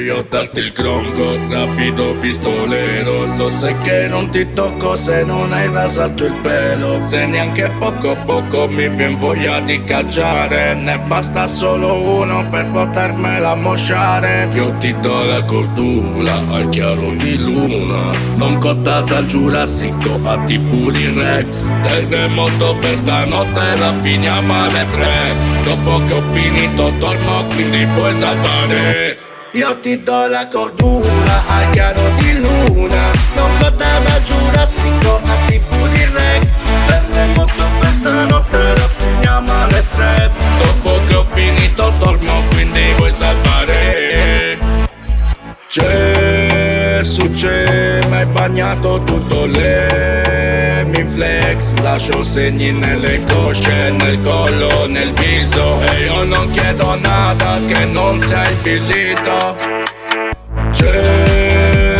Voglio darti il cronco, rapido pistolero. Lo sai che non ti tocco se non hai rasato il pelo. Se neanche poco poco mi vien voglia di cacciare, ne basta solo uno per potermela mosciare. Io ti do la cordura al chiaro di luna, non cotta dal Giurassico a tipo di Rex. Terremoto per stanotte, la finiamo alle 3. Dopo che ho finito torno, quindi puoi salvare. Io ti do la cordura al chiaro di luna, non cotta dal Giurassico a tipo di Rex. Terremoto per stanotte, la finiamo alle 3. Dopo che ho finito torno, quindi puoi salvare. C'è, m'hai bagnato tutto mi flex, lascio segni nelle cosce, nel collo, nel viso. E io non chiedo nada che non sia impedito. C'è,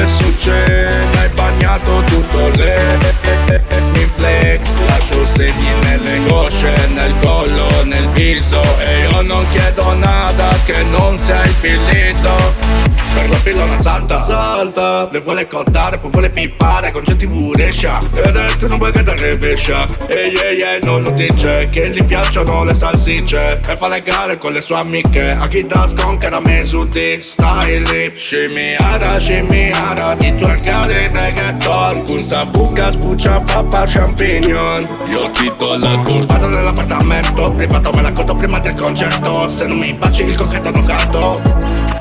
m'hai bagnato tutto mi flex, lascio segni nelle cosce, nel collo, nel viso. E io non chiedo nada che non sia impedito. Per la pillona salta, le vuole contare, poi vuole pippare con gente burescia. E adesso non vuoi che te rovescia. Ehi, non lo dice che gli piacciono le salsicce. E fa le gare con le sue amiche, a chi da sconchera me su di style. Scimmiara, di twerkare reggaeton, con sabuca sbuccia papà champignon. Io ti do la colpa, vado nell'appartamento privato, me la conto prima del concerto. Se non mi baci il concreto non canto.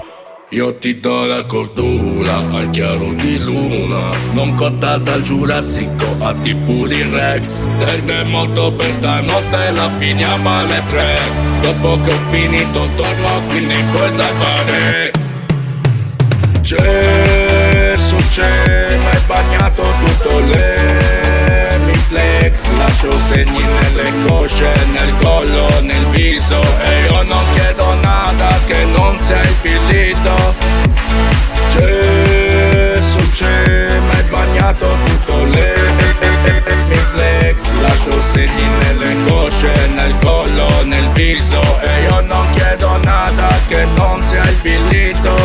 Io ti do la cordura al chiaro di luna, non cotta dal Giurassico a tipo di Rex. Terremoto per stanotte, la finiamo alle 3. Dopo che ho finito torno, quindi puoi salvare. C'è, m'hai bagnato tutto mi flex, lascio segni nelle cosce, nel collo, nel viso. E io non chiedo nada che non sia impedito. C'è, m'hai bagnato tutto mi flex, lascio segni nelle cosce, nel collo, nel viso. E io non chiedo nada che non sia impedito.